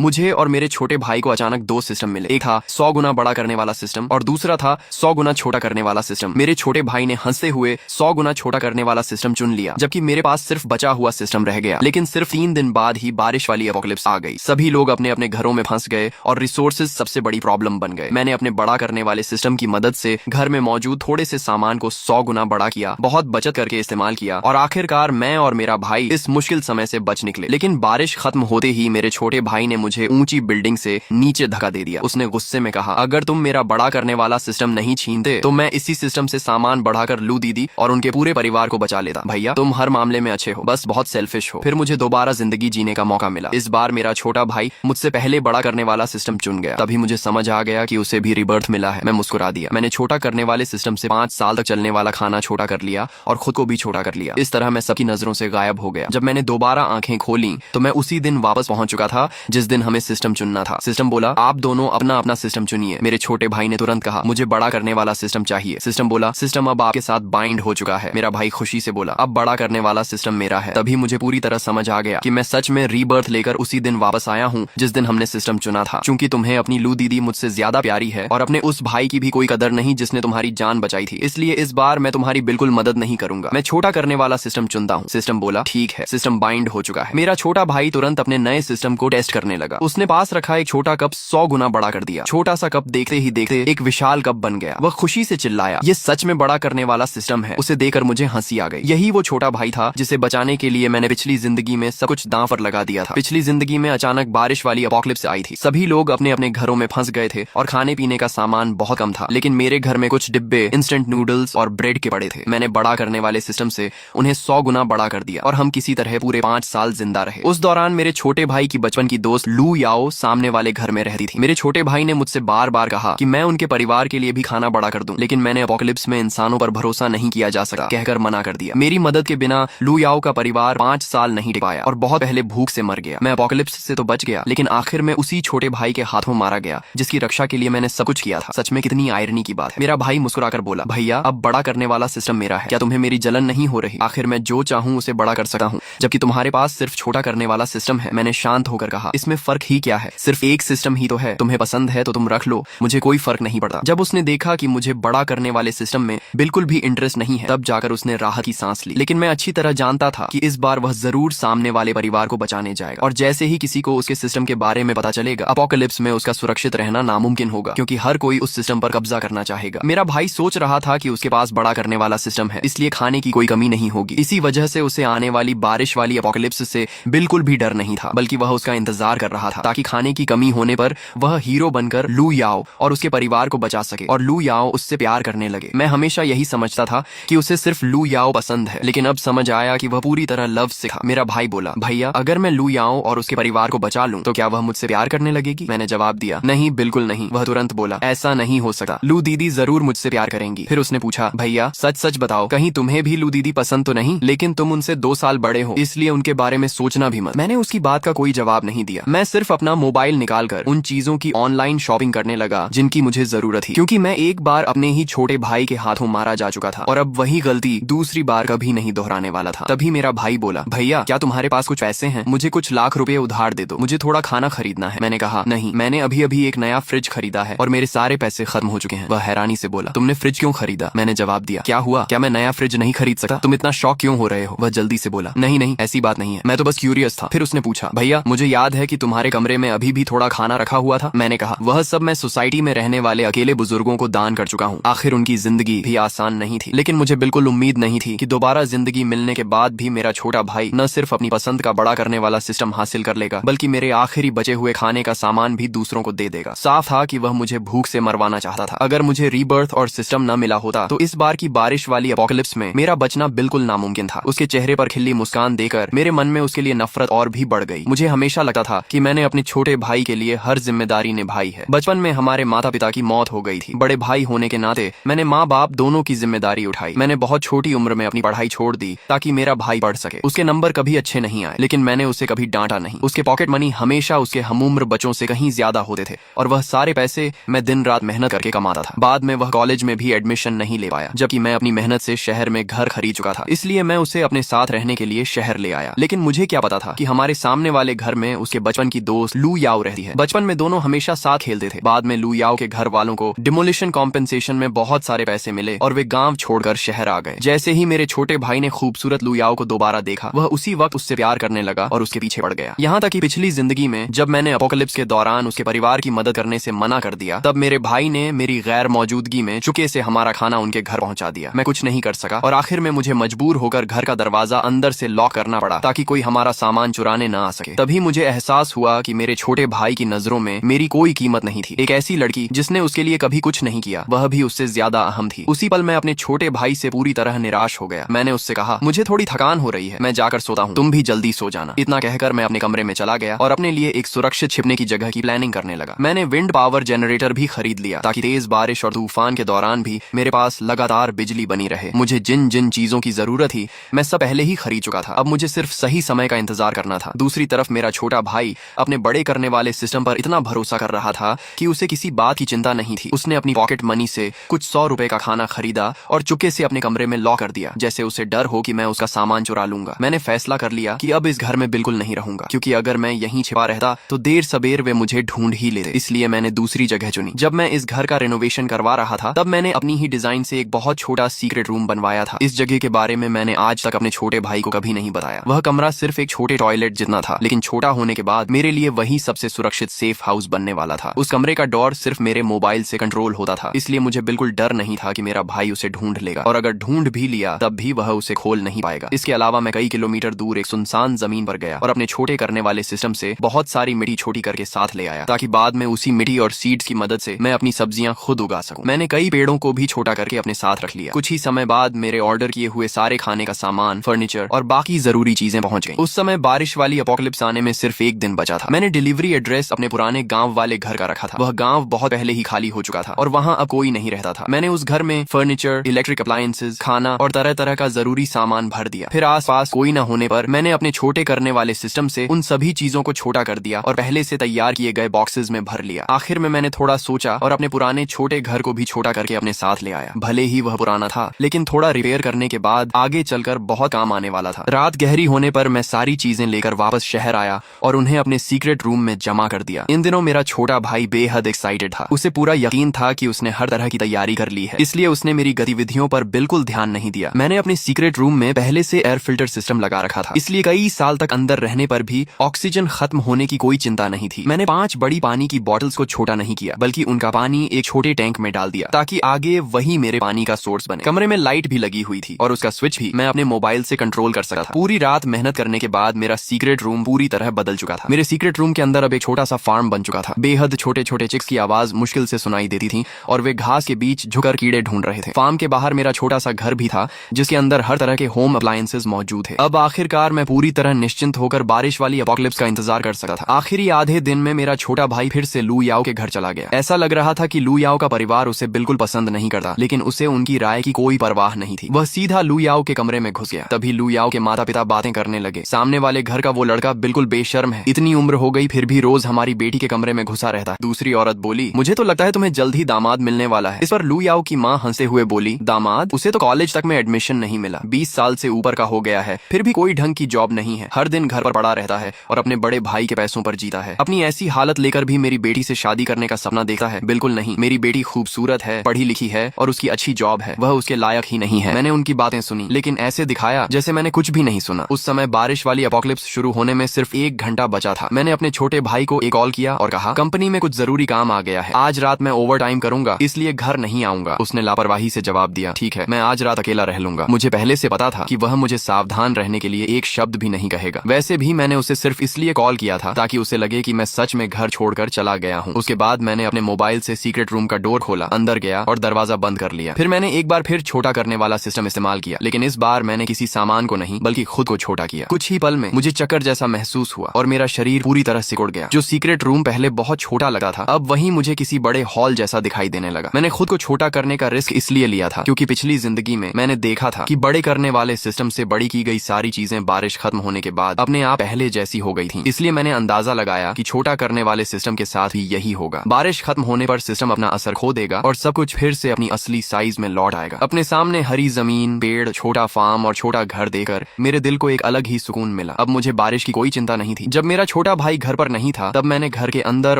मुझे और मेरे छोटे भाई को अचानक दो सिस्टम मिले। एक था 100 गुना बड़ा करने वाला सिस्टम और दूसरा था 100 गुना छोटा करने वाला सिस्टम। मेरे छोटे भाई ने हंसते हुए 100 गुना छोटा करने वाला सिस्टम चुन लिया, जबकि मेरे पास सिर्फ बचा हुआ सिस्टम रह गया। लेकिन सिर्फ 3 दिन बाद ही बारिश वाली एपोकलिप्स आ गई। सभी लोग अपने अपने घरों में फंस गए और रिसोर्सेज सबसे बड़ी प्रॉब्लम बन गए। मैंने अपने बड़ा करने वाले सिस्टम की मदद से घर में मौजूद थोड़े से सामान को 100 गुना बड़ा किया, बहुत बचत करके इस्तेमाल किया और आखिरकार मैं और मेरा भाई इस मुश्किल समय से बच निकले। लेकिन बारिश खत्म होते ही मेरे छोटे भाई ने मुझे ऊंची बिल्डिंग से नीचे धक्का दे दिया। उसने गुस्से में कहा, अगर तुम मेरा बड़ा करने वाला सिस्टम नहीं छीनते तो मैं इसी सिस्टम से सामान बढ़ाकर लू दीदी और उनके पूरे परिवार को बचा लेता। भैया तुम हर मामले में अच्छे हो, बस बहुत सेल्फिश हो। फिर मुझे दोबारा जिंदगी जीने का मौका मिला। इस बार मेरा छोटा भाई मुझसे पहले बड़ा करने वाला सिस्टम चुन गया। तभी मुझे समझ आ गया कि उसे भी रिबर्थ मिला है। मैं मुस्कुरा दिया। मैंने छोटा करने वाले सिस्टम से 5 साल तक चलने वाला खाना छोटा कर लिया और खुद को भी छोटा कर लिया। इस तरह मैं सबकी नजरों से गायब हो गया। जब मैंने दोबारा आंखें खोली तो मैं उसी दिन वापस पहुंच चुका था जिस दिन हमें सिस्टम चुनना था। सिस्टम बोला, आप दोनों अपना अपना सिस्टम चुनिए। मेरे छोटे भाई ने तुरंत कहा, मुझे बड़ा करने वाला सिस्टम चाहिए। सिस्टम बोला, सिस्टम अब आपके साथ बाइंड हो चुका है। मेरा भाई खुशी से बोला, अब बड़ा करने वाला सिस्टम मेरा है। तभी मुझे पूरी तरह समझ आ गया कि मैं सच में रीबर्थ लेकर उसी दिन वापस आया हूँ जिस दिन हमने सिस्टम चुना था। चूंकि तुम्हें अपनी लू दीदी मुझसे ज्यादा प्यारी है और अपने उस भाई की भी कोई कदर नहीं जिसने तुम्हारी जान बचाई थी, इसलिए इस बार मैं तुम्हारी बिल्कुल मदद नहीं करूंगा। मैं छोटा करने वाला सिस्टम चुनता हूँ। सिस्टम बोला, ठीक है। सिस्टम बाइंड हो चुका है। मेरा छोटा भाई तुरंत अपने नए सिस्टम को टेस्ट करने लगा। उसने पास रखा एक छोटा कप 100 गुना बड़ा कर दिया। छोटा सा कप देखते ही देखते एक विशाल कप बन गया। वह खुशी से चिल्लाया, ये सच में बड़ा करने वाला सिस्टम है। उसे देखकर मुझे हंसी आ गई। यही वो छोटा भाई था जिसे बचाने के लिए मैंने पिछली जिंदगी में सब कुछ दांव पर लगा दिया था। पिछली जिंदगी में अचानक बारिश वाली एपोकलिप्स आई थी। सभी लोग अपने अपने घरों में फंस गए थे और खाने पीने का सामान बहुत कम था। लेकिन मेरे घर में कुछ डिब्बे इंस्टेंट नूडल्स और ब्रेड के पड़े थे। मैंने बड़ा करने वाले सिस्टम से उन्हें 100 गुना बड़ा कर दिया और हम किसी तरह पूरे 5 साल जिंदा रहे। उस दौरान मेरे छोटे भाई की बचपन की दोस्त लू याओ सामने वाले घर में रहती थी। मेरे छोटे भाई ने मुझसे बार बार कहा कि मैं उनके परिवार के लिए भी खाना बड़ा कर दूं, लेकिन मैंने एपोकलिप्स में इंसानों पर भरोसा नहीं किया जा सका कहकर मना कर दिया। मेरी मदद के बिना लू याओ का परिवार 5 साल नहीं टिक पाया और बहुत पहले भूख से मर गया। मैं एपोकलिप्स से तो बच गया, लेकिन आखिर में उसी छोटे भाई के हाथों मारा गया जिसकी रक्षा के लिए मैंने सब कुछ किया था। सच में कितनी आयरनी की बात है। मेरा भाई मुस्कुराकर बोला, भैया अब बड़ा करने वाला सिस्टम मेरा है। क्या तुम्हें मेरी जलन नहीं हो रही? आखिर मैं जो चाहूँ उसे बड़ा कर सकता हूँ, जबकि तुम्हारे पास सिर्फ छोटा करने वाला सिस्टम है। मैंने शांत होकर कहा, इसमें फर्क ही क्या है? सिर्फ एक सिस्टम ही तो है। तुम्हें पसंद है तो तुम रख लो, मुझे कोई फर्क नहीं पड़ता। जब उसने देखा कि मुझे बड़ा करने वाले सिस्टम में बिल्कुल भी इंटरेस्ट नहीं है, तब जाकर उसने राहत की सांस ली। लेकिन मैं अच्छी तरह जानता था कि इस बार वह जरूर सामने वाले परिवार को बचाने जाएगा और जैसे ही किसी को उसके सिस्टम के बारे में पता चलेगा, एपोकलिप्स में उसका सुरक्षित रहना नामुमकिन होगा, क्योंकि हर कोई उस सिस्टम पर कब्जा करना चाहेगा। मेरा भाई सोच रहा था कि उसके पास बड़ा करने वाला सिस्टम है, इसलिए खाने की कोई कमी नहीं होगी। इसी वजह से उसे आने वाली बारिश वाली एपोकलिप्स से बिल्कुल भी डर नहीं था, बल्कि वह उसका इंतजार कर रहा था ताकि खाने की कमी होने पर वह हीरो बनकर लू याओ और उसके परिवार को बचा सके और लू याओ उससे प्यार करने लगे। मैं हमेशा यही समझता था कि उसे सिर्फ लू याओ पसंद है, लेकिन अब समझ आया कि वह पूरी तरह लव से था। मेरा भाई बोला, भैया अगर मैं लू याओ और उसके परिवार को बचा लूं तो क्या वह मुझसे प्यार करने लगेगी? मैंने जवाब दिया, नहीं, बिल्कुल नहीं। वह तुरंत बोला, ऐसा नहीं हो सकता, लू दीदी जरूर मुझसे प्यार करेंगी। फिर उसने पूछा, भैया सच सच बताओ, कहीं तुम्हें भी लू दीदी पसंद तो नहीं? लेकिन तुम उनसे 2 साल बड़े हो, इसलिए उनके बारे में सोचना भी मत। मैंने उसकी बात का कोई जवाब नहीं दिया। मैं सिर्फ अपना मोबाइल निकालकर उन चीजों की ऑनलाइन शॉपिंग करने लगा जिनकी मुझे जरूरत थी, क्योंकि मैं एक बार अपने ही छोटे भाई के हाथों मारा जा चुका था और अब वही गलती दूसरी बार कभी नहीं दोहराने वाला था। तभी मेरा भाई बोला, भैया क्या तुम्हारे पास कुछ पैसे हैं? मुझे कुछ लाख रुपए उधार दे दो, मुझे थोड़ा खाना खरीदना है। मैंने कहा, नहीं, मैंने अभी अभी एक नया फ्रिज खरीदा है और मेरे सारे पैसे खत्म हो चुके हैं। वह हैरानी से बोला, तुमने फ्रिज क्यों खरीदा? मैंने जवाब दिया, क्या हुआ, क्या मैं नया फ्रिज नहीं खरीद सकता? तुम इतना शौक क्यों हो रहे हो? वह जल्दी से बोला, नहीं नहीं, ऐसी बात नहीं है, मैं तो बस क्यूरियस था। फिर उसने पूछा, भैया मुझे याद है कि तुम्हारे कमरे में अभी भी थोड़ा खाना रखा हुआ था। मैंने कहा, वह सब मैं सोसाइटी में रहने वाले अकेले बुजुर्गों को दान कर चुका हूँ। आखिर उनकी जिंदगी भी आसान नहीं थी, लेकिन मुझे बिल्कुल उम्मीद नहीं थी कि दोबारा जिंदगी मिलने के बाद भी मेरा छोटा भाई न सिर्फ अपनी पसंद का बड़ा करने वाला सिस्टम हासिल कर लेगा, बल्कि मेरे आखिरी बचे हुए खाने का सामान भी दूसरों को दे देगा। साफ था कि वह मुझे भूख से मरवाना चाहता था। अगर मुझे रीबर्थ और सिस्टम न मिला होता तो इस बार की बारिश वाली एपोकलिप्स में मेरा बचना बिल्कुल नामुमकिन था। उसके चेहरे पर खिली मुस्कान देकर मेरे मन में उसके लिए नफरत और भी बढ़ गई। मुझे हमेशा लगता था कि मैंने अपने छोटे भाई के लिए हर जिम्मेदारी निभाई है। बचपन में हमारे माता पिता की मौत हो गई थी। बड़े भाई होने के नाते मैंने माँ बाप दोनों की जिम्मेदारी उठाई। मैंने बहुत छोटी उम्र में अपनी पढ़ाई छोड़ दी ताकि मेरा भाई पढ़ सके। उसके नंबर कभी अच्छे नहीं आए, लेकिन मैंने उसे कभी डांटा नहीं। उसके पॉकेट मनी हमेशा उसके हमउम्र बच्चों से कहीं ज्यादा होते थे और वह सारे पैसे मैं दिन रात मेहनत करके कमाता था। बाद में वह कॉलेज में भी एडमिशन नहीं ले पाया, जबकि मैं अपनी मेहनत से शहर में घर खरीद चुका था। इसलिए मैं उसे अपने साथ रहने के लिए शहर ले आया। लेकिन मुझे क्या पता था कि हमारे सामने वाले घर में उसके बचपन की दोस्त लू याओ रहती है। बचपन में दोनों हमेशा साथ खेलते थे। बाद में लू याओ के घर वालों को डिमोलिशन कॉम्पेंसेशन में बहुत सारे पैसे मिले और वे गांव छोड़कर शहर आ गए। जैसे ही मेरे छोटे भाई ने खूबसूरत लू याओ को दोबारा देखा, वह उसी वक्त उससे प्यार करने लगा और उसके पीछे पड़ गया। यहाँ तक कि पिछली जिंदगी में जब मैंने अपोकलिप्स के दौरान उसके परिवार की मदद करने से मना कर दिया, तब मेरे भाई ने मेरी गैर मौजूदगी में चुपके से हमारा खाना उनके घर पहुंचा दिया। मैं कुछ नहीं कर सका और आखिर में मुझे मजबूर होकर घर का दरवाजा अंदर से लॉक करना पड़ा ताकि कोई हमारा सामान चुराने न आ सके। तभी मुझे एहसास हुआ कि मेरे छोटे भाई की नजरों में मेरी कोई कीमत नहीं थी। एक ऐसी लड़की जिसने उसके लिए कभी कुछ नहीं किया, वह भी उससे ज्यादा अहम थी। उसी पल मैं अपने छोटे भाई से पूरी तरह निराश हो गया। मैंने उससे कहा, मुझे थोड़ी थकान हो रही है, मैं जाकर सोता हूँ, तुम भी जल्दी सो जाना। इतना कहकर मैं अपने कमरे में चला गया और अपने लिए एक सुरक्षित छिपने की जगह की प्लानिंग करने लगा। मैंने विंड पावर जनरेटर भी खरीद लिया ताकि तेज बारिश और तूफान के दौरान भी मेरे पास लगातार बिजली बनी रहे। मुझे जिन जिन चीजों की जरूरत थी मैं सब पहले ही खरीद चुका था। अब मुझे सिर्फ सही समय का इंतजार करना था। दूसरी तरफ मेरा छोटा भाई अपने बड़े करने वाले सिस्टम पर इतना भरोसा कर रहा था कि उसे किसी बात की चिंता नहीं थी। उसने अपनी पॉकेट मनी से कुछ 100 रुपए का खाना खरीदा और चुपके से अपने कमरे में लॉक कर दिया, जैसे उसे डर हो कि मैं उसका सामान चुरा लूंगा। मैंने फैसला कर लिया कि अब इस घर में बिल्कुल नहीं रहूंगा, क्योंकि अगर मैं यहीं छिपा रहता तो देर सबेर वे मुझे ढूंढ ही लेते। इसलिए मैंने दूसरी जगह चुनी। जब मैं इस घर का रेनोवेशन करवा रहा था, तब मैंने अपनी ही डिजाइन से एक बहुत छोटा सीक्रेट रूम बनवाया था। इस जगह के बारे में मैंने आज तक अपने छोटे भाई को कभी नहीं बताया। वह कमरा सिर्फ एक छोटे टॉयलेट जितना था, लेकिन छोटा होने के बाद मेरे लिए वही सबसे सुरक्षित सेफ हाउस बनने वाला था। उस कमरे का डोर सिर्फ मेरे मोबाइल से कंट्रोल होता था, इसलिए मुझे बिल्कुल डर नहीं था कि मेरा भाई उसे ढूंढ लेगा, और अगर ढूंढ भी लिया तब भी वह उसे खोल नहीं पाएगा। इसके अलावा मैं कई किलोमीटर दूर एक सुनसान जमीन पर गया और अपने छोटे करने वाले सिस्टम से बहुत सारी मिट्टी छोटी करके साथ ले आया, ताकि बाद में उसी मिट्टी और सीड्स की मदद से मैं अपनी सब्जियां खुद उगा सकूं। मैंने कई पेड़ों को भी छोटा करके अपने साथ रख लिया। कुछ ही समय बाद मेरे ऑर्डर किए हुए सारे खाने का सामान, फर्नीचर और बाकी जरूरी चीजें पहुंच गई। उस समय बारिश वाली अपोकलिप्स आने में सिर्फ एक दिन बचा था। मैंने डिलीवरी एड्रेस अपने पुराने गांव वाले घर का रखा था। वह गांव बहुत पहले ही खाली हो चुका था और वहां अब कोई नहीं रहता था। मैंने उस घर में फर्नीचर, इलेक्ट्रिक अप्लायंसेज, खाना और तरह तरह का जरूरी सामान भर दिया। फिर आसपास कोई न होने पर मैंने अपने छोटे करने वाले सिस्टम से उन सभी चीजों को छोटा कर दिया और पहले से तैयार किए गए बॉक्सेस में भर लिया। आखिर में मैंने थोड़ा सोचा और अपने पुराने छोटे घर को भी छोटा करके अपने साथ ले आया। भले ही वह पुराना था, लेकिन थोड़ा रिपेयर करने के बाद आगे चलकर बहुत काम आने वाला था। रात गहरी होने पर मैं सारी चीजें लेकर वापस शहर आया और उन्हें अपने सीक्रेट रूम में जमा कर दिया। इन दिनों मेरा छोटा भाई बेहद एक्साइटेड था। उसे पूरा यकीन था कि उसने हर तरह की तैयारी कर ली है, इसलिए उसने मेरी गतिविधियों पर बिल्कुल ध्यान नहीं दिया। मैंने अपने सीक्रेट रूम में पहले से एयर फिल्टर सिस्टम लगा रखा था, इसलिए कई साल तक अंदर रहने पर भी ऑक्सीजन खत्म होने की कोई चिंता नहीं थी। मैंने 5 बड़ी पानी की बॉटल्स को छोटा नहीं किया, बल्कि उनका पानी एक छोटे टैंक में डाल दिया ताकि आगे वही मेरे पानी का सोर्स बने। कमरे में लाइट भी लगी हुई थी और उसका स्विच भी मैं अपने मोबाइल से कंट्रोल कर सकता था। पूरी रात मेहनत करने के बाद मेरा सीक्रेट रूम पूरी तरह बदल चुका था। मेरे सीक्रेट रूम के अंदर अब एक छोटा सा फार्म बन चुका था। बेहद छोटे छोटे चिक्स की आवाज मुश्किल से सुनाई देती थी और वे घास के बीच झुकर कीड़े ढूंढ रहे थे। फार्म के बाहर मेरा छोटा सा घर भी था, जिसके अंदर हर तरह के होम अप्लायंसेज मौजूद थे। अब आखिरकार मैं पूरी तरह निश्चिंत होकर बारिश वाली अपोकलिप्स का इंतजार कर सकता था। आखिरी आधे दिन में मेरा छोटा भाई फिर से लू याओ के घर चला गया। ऐसा लग रहा था कि लू याओ का परिवार उसे बिल्कुल पसंद नहीं करता, लेकिन उसे उनकी राय की कोई परवाह नहीं थी। वह सीधा लू याओ के कमरे में घुस गया। तभी लू याओ के माता पिता बातें करने लगे। सामने वाले घर का वो लड़का बिल्कुल बेशर्म है, इतनी उम्र हो गई फिर भी रोज हमारी बेटी के कमरे में घुसा रहता है। दूसरी औरत बोली, मुझे तो लगता है तुम्हें जल्द ही दामाद मिलने वाला है। इस पर लू याओ की माँ हंसते हुए बोली, दामाद? उसे तो कॉलेज तक में एडमिशन नहीं मिला, 20 साल से ऊपर का हो गया है, फिर भी कोई ढंग की जॉब नहीं है, हर दिन घर पर पड़ा रहता है और अपने बड़े भाई के पैसों पर जीता है। अपनी ऐसी हालत लेकर भी मेरी बेटी से शादी करने का सपना देखता है? बिल्कुल नहीं। मेरी बेटी खूबसूरत है, पढ़ी लिखी है और उसकी अच्छी जॉब है, वह उसके लायक ही नहीं है। मैंने उनकी बातें सुनी, लेकिन ऐसे दिखाया जैसे मैंने कुछ भी नहीं सुना। उस समय बारिश वाली अपोकलिप्स शुरू होने में सिर्फ 1 घंटा बचा था। मैंने अपने छोटे भाई को एक कॉल किया और कहा, कंपनी में कुछ जरूरी काम आ गया है, आज रात मैं ओवर टाइम करूंगा, इसलिए घर नहीं आऊंगा। उसने लापरवाही से जवाब दिया, ठीक है, मैं आज रात अकेला रह लूंगा। मुझे पहले से पता था कि वह मुझे सावधान रहने के लिए एक शब्द भी नहीं कहेगा। वैसे भी मैंने उसे सिर्फ इसलिए कॉल किया था ताकि उसे लगे कि मैं सच में घर छोड़कर चला गया हूँ। उसके बाद मैंने अपने मोबाइल से सीक्रेट रूम का डोर खोला, अंदर गया और दरवाजा बंद कर लिया। फिर मैंने एक बार फिर छोटा करने वाला सिस्टम इस्तेमाल किया, लेकिन इस बार मैंने किसी सामान को नहीं बल्कि खुद को छोटा किया। कुछ ही पल में मुझे चक्कर जैसा महसूस हुआ और मेरा शरीर पूरी तरह सिकुड़ गया। जो सीक्रेट रूम पहले बहुत छोटा लगा था, अब वहीं मुझे किसी बड़े हॉल जैसा दिखाई देने लगा। मैंने खुद को छोटा करने का रिस्क इसलिए लिया था क्योंकि पिछली जिंदगी में मैंने देखा था कि बड़े करने वाले सिस्टम से बड़ी की गई सारी चीजें बारिश खत्म होने के बाद अपने आप पहले जैसी हो गई थी। इसलिए मैंने अंदाजा लगाया कि छोटा करने वाले सिस्टम के साथ भी यही होगा। बारिश खत्म होने पर सिस्टम अपना असर खो देगा और सब कुछ फिर से अपनी असली साइज में लौट आएगा। अपने सामने हरी जमीन, पेड़, छोटा फार्म और छोटा घर देकर मेरे दिल को एक अलग ही सुकून मिला। अब मुझे बारिश की कोई चिंता नहीं थी। जब मेरा छोटा छोटा भाई घर पर नहीं था तब मैंने घर के अंदर